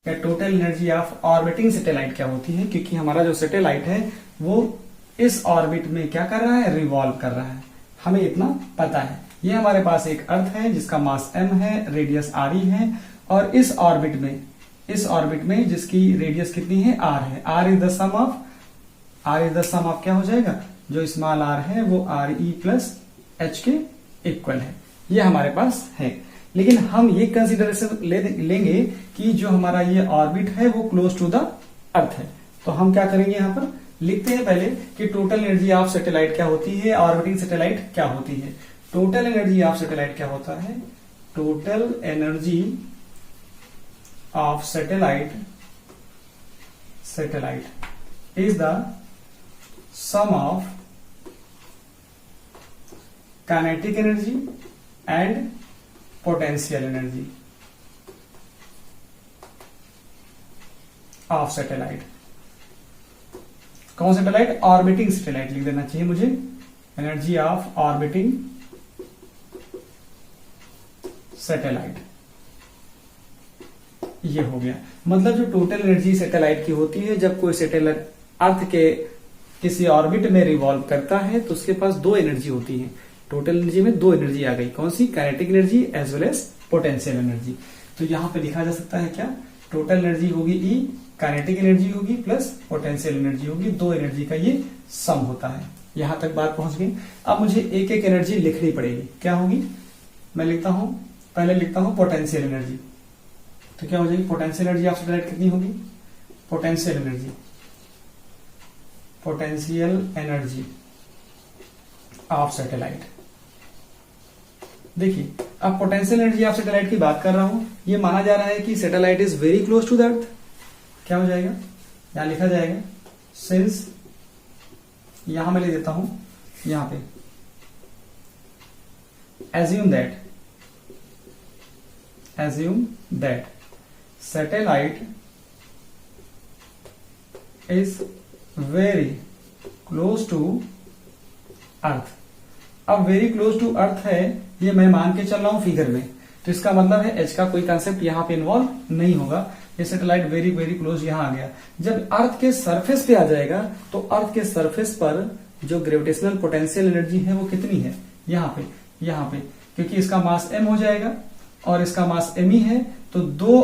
क्या total energy of orbiting satellite क्या होती है, क्योंकि हमारा जो सैटेलाइट है वो इस ऑर्बिट में क्या कर रहा है, रिवॉल्व कर रहा है, हमें इतना पता है। ये हमारे पास एक अर्थ है जिसका मास m है, रेडियस re है, और इस ऑर्बिट में जिसकी रेडियस कितनी है, r है। r is the sum of क्या हो जाएगा, जो स्मॉल r है वो re प्लस h के इक्वल है। ये हमारे पास है, लेकिन हम ये कंसिडरेशन लेंगे कि जो हमारा ये ऑर्बिट है वो क्लोज टू द अर्थ है। तो हम क्या करेंगे, यहां पर लिखते हैं पहले कि टोटल एनर्जी ऑफ सैटेलाइट क्या होती है, ऑर्बिटिंग सैटेलाइट क्या होती है। टोटल एनर्जी ऑफ सैटेलाइट क्या होता है, total energy of satellite is the sum of kinetic energy and potential energy of satellite. कौन सैटेलाइट, ऑर्बिटिंग सैटेलाइट लिख देना चाहिए मुझे। एनर्जी ऑफ ऑर्बिटिंग सैटेलाइट, ये हो गया। मतलब जो टोटल एनर्जी सैटेलाइट की होती है, जब कोई सैटेलाइट अर्थ के किसी ऑर्बिट में रिवॉल्व करता है तो उसके पास दो एनर्जी होती है। टोटल एनर्जी में दो एनर्जी आ गई, कौन सी, kinetic energy as well as potential energy. तो यहां पे लिखा जा सकता है क्या, टोटल एनर्जी होगी E, काइनेटिक एनर्जी होगी प्लस पोटेंशियल एनर्जी होगी, दो एनर्जी का ये सम होता है। यहां तक बात पहुंच गई। अब मुझे एक एक एनर्जी लिखनी पड़ेगी, क्या होगी, मैं लिखता हूं, पहले लिखता हूं पोटेंशियल एनर्जी। तो क्या हो जाएगी, पोटेंशियल एनर्जी ऑफ सैटेलाइट कितनी होगी, पोटेंशियल एनर्जी ऑफ सैटेलाइट। देखिए, अब पोटेंशियल एनर्जी ऑफ सैटेलाइट की बात कर रहा हूं, ये माना जा रहा है कि satellite is very close to the earth. क्या हो जाएगा, यहां लिखा जाएगा सिंस, यहां मैं ले देता हूं, यहां पे assume that satellite is very close to earth. अब वेरी क्लोज टू अर्थ है, ये मैं मान के चल रहा हूं फिगर में, तो इसका मतलब है एच का कोई कंसेप्ट यहां पे इन्वॉल्व नहीं होगा। ये सैटेलाइट वेरी वेरी क्लोज यहां आ गया। जब अर्थ के सरफेस पे आ जाएगा तो अर्थ के सरफेस पर जो ग्रेविटेशनल पोटेंशियल एनर्जी है वो कितनी है, यहां पे क्योंकि इसका मास m हो जाएगा और इसका मास m ही है, तो दो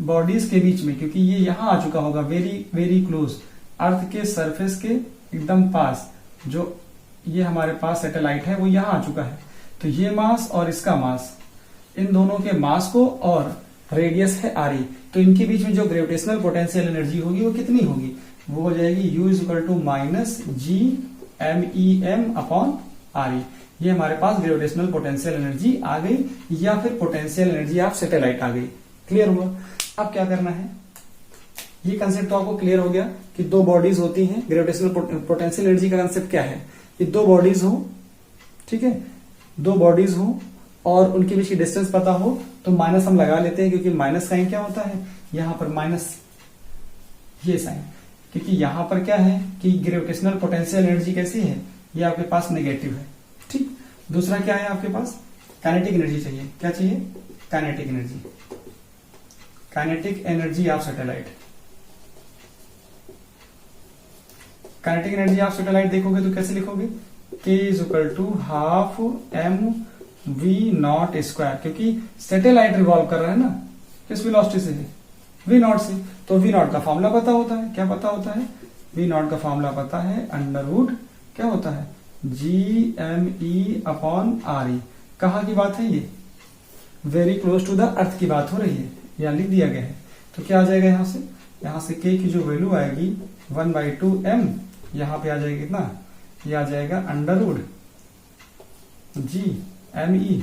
बॉडीज के बीच में, क्योंकि ये यहां आ चुका होगा वेरी वेरी क्लोज, अर्थ के सरफेस के एकदम पास, जो ये हमारे पास सैटेलाइट है वो यहां आ चुका है। तो ये मास और इसका मास, इन दोनों के मास को और रेडियस है re, तो इनके बीच में जो ग्रेविटेशनल पोटेंशियल एनर्जी होगी वो कितनी होगी, वो हो जाएगी U equal to minus G M E M upon re। ये हमारे पास ग्रेविटेशनल पोटेंशियल एनर्जी आ गई, या फिर पोटेंशियल एनर्जी ऑफ सैटेलाइट आ गई। क्लियर हुआ। अब क्या करना है, ये कंसेप्ट तो आपको क्लियर हो गया कि दो बॉडीज होती हैं। ग्रेविटेशनल पोटेंशियल एनर्जी का कंसेप्ट क्या है, ये दो बॉडीज हो, ठीक है, दो बॉडीज हो और उनके बीच की डिस्टेंस पता हो तो माइनस हम लगा लेते हैं, क्योंकि माइनस साइन क्या होता है, यहां पर माइनस ये साइन, क्योंकि यहां पर क्या है कि ग्रेविटेशनल पोटेंशियल एनर्जी कैसी है, ये आपके पास नेगेटिव है। ठीक, दूसरा क्या है आपके पास, काइनेटिक एनर्जी चाहिए। क्या चाहिए, kinetic energy of satellite. Kinetic energy of satellite देखोगे तो कैसे लिखोगे, K is equal to half M V naught square, क्योंकि सैटेलाइट रिवॉल्व कर रहा है ना, किस वेलोसिटी से, वी नॉट से, तो वी नॉट का फॉर्मूला पता होता है। क्या पता होता है, वी नॉट का फॉर्मूला पता है, अंडर रूट क्या होता है, G M E upon R E. कहाँ की बात है, ये very close to the earth की बात हो रही है, यहाँ लिख दिया गया है। तो क्या आ जाएगा, यहां से K की जो वैल्यू आएगी 1/2m, यहां पे आ जाएगी कितना, ये आ जाएगा under root G M E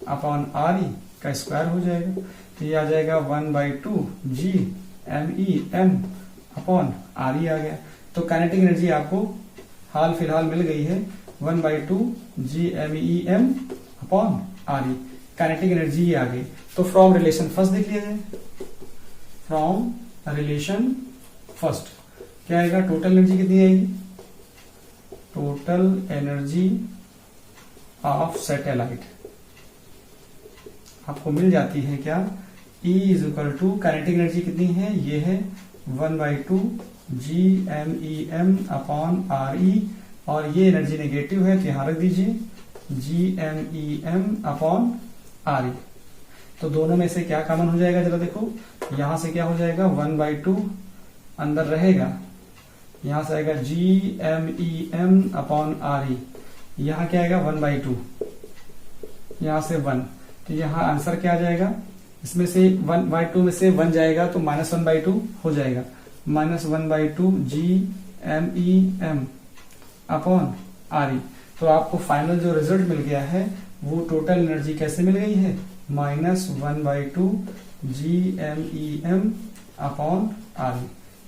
upon R E का स्क्वायर हो जाएगा। तो ये आ जाएगा 1/2 G M E M upon R E आ गया। तो काइनेटिक एनर्जी आपको हाल फिलहाल मिल गई है 1/2 G M E M upon R E, kinetic energy आ गई। तो फ्रॉम रिलेशन फर्स्ट देख लिया जाए, फ्रॉम रिलेशन फर्स्ट क्या आएगा, टोटल एनर्जी कितनी आएगी, टोटल एनर्जी ऑफ सैटेलाइट आपको मिल जाती है क्या, E is equal to kinetic energy कितनी है, ये है 1/2 GMEM अपॉन RE, और ये एनर्जी नेगेटिव है तो यहां रख दीजिए GMEM अपॉन RE। तो दोनों में से क्या कॉमन हो जाएगा, जरा देखो, यहां से क्या हो जाएगा 1/2 अंदर रहेगा, यहां से आएगा GMEM अपॉन RE, यहां क्या आएगा 1/2, यहां से 1, तो यहां आंसर क्या आ जाएगा, इसमें से 1/2 में से 1 जाएगा तो -1/2 हो जाएगा, -1/2 GMEM अपॉन RE। तो आपको फाइनल जो रिजल्ट मिल गया है वो टोटल एनर्जी कैसे मिल गई है, -1/2 GMEM अपॉन RE।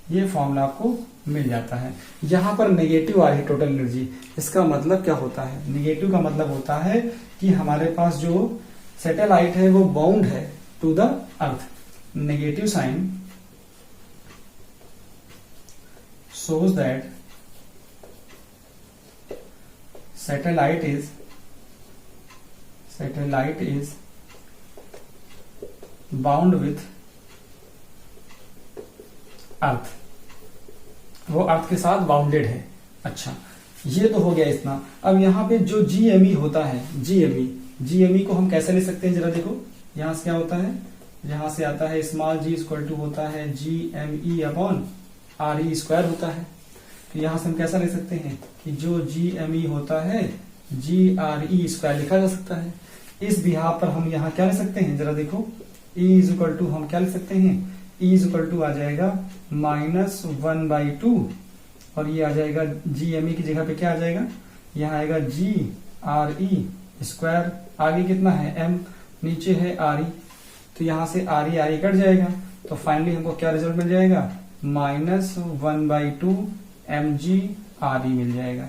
ये फॉर्मूला आपको मिल जाता है। यहां पर नेगेटिव आ रही है टोटल एनर्जी, इसका मतलब क्या होता है, नेगेटिव का मतलब होता है कि हमारे पास जो सैटेलाइट है वो बाउंड है to the earth. Negative sign shows that satellite is bound with earth, वो अर्थ के साथ बाउंडेड है। अच्छा, ये तो हो गया इतना। अब यहाँ पे जो GME होता है, GME को हम कैसे ले सकते हैं, जरा देखो, यहां से क्या होता है, यहां से आता है स्मॉल g इक्वल टू होता है GME अपॉन RE स्क्वायर होता है। तो यहां से हम कैसा ले सकते हैं कि जो GME होता है GRE स्क्वायर लिखा जा सकता है। इस बिहार पर हम यहाँ क्या ले सकते हैं, जरा देखो, E इज इक्वल टू हम क्या ले सकते हैं, E इज इक्वल टू आ जाएगा -1/2, और ये आ जाएगा GME की जगह पे क्या आ जाएगा, यहाँ आएगा GRE स्क्वायर, आगे कितना है M, नीचे है RE, तो यहां से RE कट जाएगा, तो फाइनली हमको क्या रिजल्ट मिल जाएगा, -1/2 mgRE मिल जाएगा।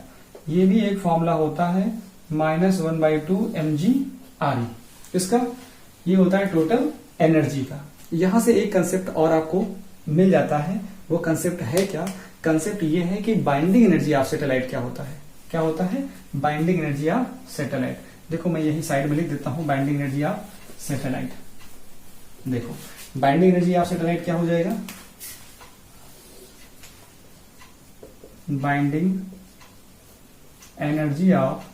ये भी एक फॉर्मूला होता है -1/2 mgRE, इसका ये होता है टोटल एनर्जी का। यहां से एक कंसेप्ट और आपको मिल जाता है, वो कंसेप्ट है क्या, कंसेप्ट ये है कि बाइंडिंग एनर्जी ऑफ सैटेलाइट क्या होता है, क्या होता है बाइंडिंग एनर्जी ऑफ सैटेलाइट। देखो मैं यही साइड में लिख देता हूं बाइंडिंग एनर्जी ऑफ सैटेलाइट। देखो बाइंडिंग एनर्जी ऑफ सैटेलाइट क्या हो जाएगा, binding energy of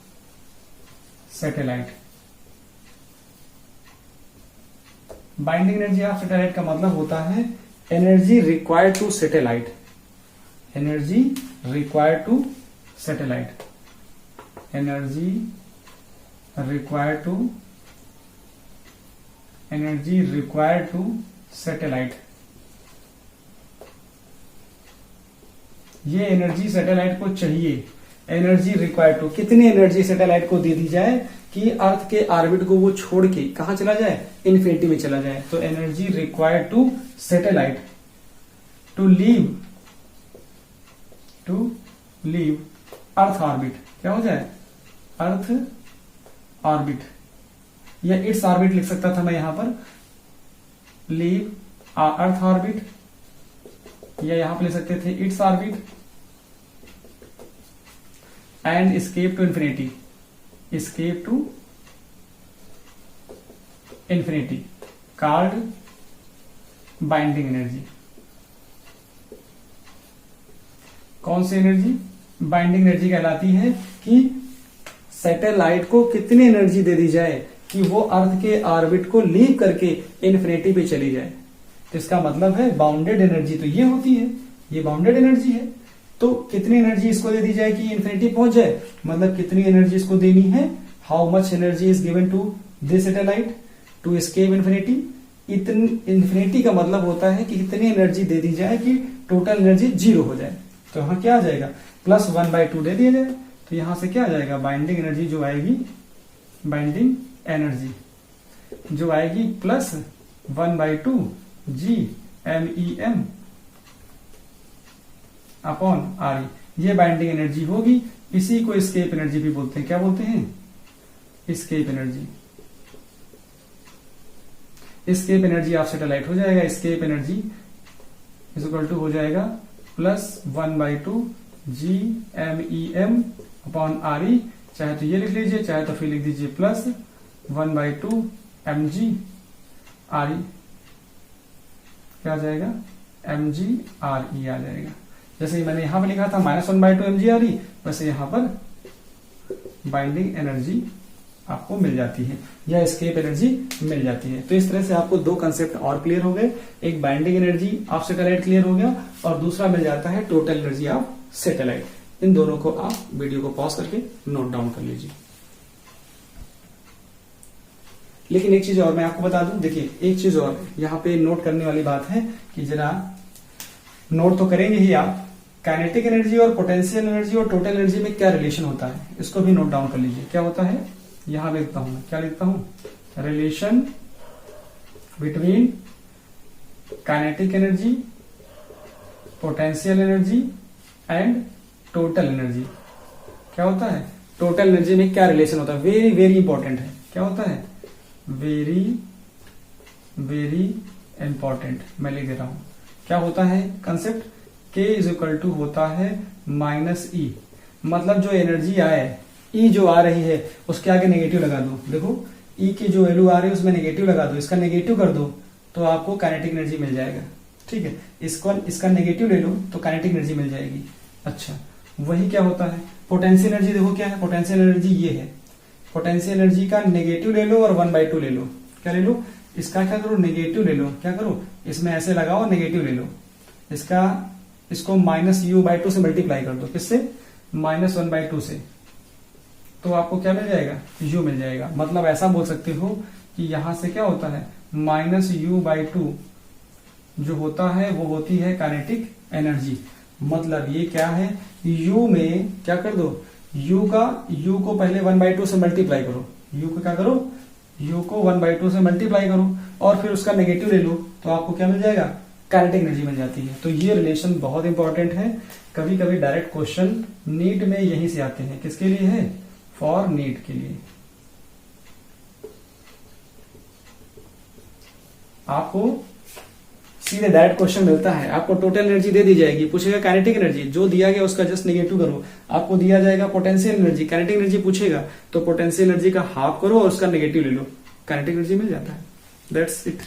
satellite. Binding energy of satellite का मतलब होता है energy required to satellite, energy required to satellite, energy required to satellite. ये एनर्जी सैटेलाइट को चाहिए, एनर्जी रिक्वायर्ड टू, कितनी एनर्जी सैटेलाइट को दे दी जाए कि अर्थ के ऑर्बिट को वो छोड़ के कहां चला जाए, इन्फिनिटी में चला जाए। तो energy required to satellite to leave earth orbit, क्या हो जाए अर्थ ऑर्बिट, या इट्स ऑर्बिट लिख सकता था मैं यहां पर, लीव अर्थ ऑर्बिट, या यहां पर लिख सकते थे its orbit, and escape to infinity called binding energy. कौन सी एनर्जी, बाइंडिंग एनर्जी कहलाती है कि सैटेलाइट को कितनी एनर्जी दे दी जाए कि वो अर्थ के ऑर्बिट को लीव करके इन्फिनिटी पे चली जाए। तो इसका मतलब है बाउंडेड एनर्जी तो ये होती है, ये बाउंडेड एनर्जी है। तो कितनी एनर्जी इसको दे दी जाए कि इन्फिनिटी पहुंच जाए, मतलब कितनी एनर्जी इसको देनी है, how much energy is given to this satellite to escape infinity. इतनी इन्फिनिटी का मतलब होता है कि कितनी एनर्जी दे दी जाए कि टोटल एनर्जी 0 हो जाए। तो यहां क्या आ जाएगा, +1/2 दे दिया जाए, तो यहां से क्या आ जाएगा, बाइंडिंग एनर्जी जो आएगी, बाइंडिंग एनर्जी जो आएगी +1/2 GMEM अपॉन RE, ये बाइंडिंग एनर्जी होगी। इसी को एस्केप एनर्जी भी बोलते हैं, क्या बोलते हैं, escape energy. Escape energy of satellite हो जाएगा, escape energy is equal to हो जाएगा +1/2 GMEM अपॉन RE। चाहे तो ये लिख लीजिए, चाहे तो फिर लिख दीजिए +1/2 mgRE। क्या आ जाएगा, mg re आ जाएगा। जैसे मैंने यहां पर लिखा था -1/2 mg re, वैसे यहां पर बाइंडिंग एनर्जी आपको मिल जाती है या एस्केप एनर्जी मिल जाती है। तो इस तरह से आपको दो कंसेप्ट और क्लियर हो गए, एक binding energy of satellite clear हो गया और दूसरा मिल जाता है टोटल एनर्जी ऑफ सैटेलाइट। इन दोनों को आप वीडियो को पॉज करके नोट डाउन कर लीजिए। लेकिन एक चीज और मैं आपको बता दूं, देखिए एक चीज और यहाँ पे नोट करने वाली बात है कि जरा नोट तो करेंगे ही आप, काइनेटिक एनर्जी और पोटेंशियल एनर्जी और टोटल एनर्जी में क्या रिलेशन होता है, इसको भी नोट डाउन कर लीजिए। क्या होता है, यहां लिखता हूं, क्या लिखता हूं, relation between kinetic energy, potential energy and total energy. क्या होता है, टोटल एनर्जी में क्या रिलेशन होता है, वेरी वेरी इंपॉर्टेंट है। क्या होता है, वेरी वेरी इंपॉर्टेंट, मैं लिख दे रहा हूं। क्या होता है concept, K is equal to होता है -E, मतलब जो एनर्जी आए, E जो आ रही है उसके आगे नेगेटिव लगा दो। देखो E की जो वैल्यू आ रही है उसमें नेगेटिव लगा दो, इसका नेगेटिव कर दो तो आपको काइनेटिक एनर्जी मिल जाएगा। ठीक है, इसका नेगेटिव ले लो तो काइनेटिक एनर्जी मिल जाएगी। अच्छा, वही क्या होता है पोटेंशियल एनर्जी, देखो क्या है पोटेंशियल एनर्जी, ये है पोटेंशियल एनर्जी का नेगेटिव ले लो और 1/2 ले लो। क्या ले लो, इसका क्या करो, नेगेटिव ले लो। क्या करो, इसमें ऐसे लगाओ, नेगेटिव ले लो, इसको -u/2 से मल्टीप्लाई कर दो, किससे, -1/2 से, तो आपको क्या मिल जाएगा, u मिल जाएगा। मतलब ऐसा बोल सकते हो कि यहां से क्या होता है, -u/2 जो होता है वो होती है काइनेटिक एनर्जी। मतलब ये क्या है, u में क्या कर दो, u को पहले 1/2 से मल्टीप्लाई करो, u को क्या करो, u को 1/2 से मल्टीप्लाई करो और फिर उसका नेगेटिव ले लो तो आपको क्या मिल जाएगा, काइनेटिक एनर्जी मिल जाती है। तो ये रिलेशन बहुत इंपॉर्टेंट है, कभी कभी डायरेक्ट क्वेश्चन नीट में यहीं से आते हैं। किसके लिए है, फॉर नीट के लिए। आपको सीधे डायरेक्ट क्वेश्चन मिलता है, आपको टोटल एनर्जी दे दी जाएगी, पूछेगा काइनेटिक एनर्जी, जो दिया गया उसका जस्ट नेगेटिव करो। आपको दिया जाएगा पोटेंशियल एनर्जी, काइनेटिक एनर्जी पूछेगा तो पोटेंशियल एनर्जी का हाफ करो और उसका नेगेटिव ले लो, काइनेटिक एनर्जी मिल जाता है। That's it.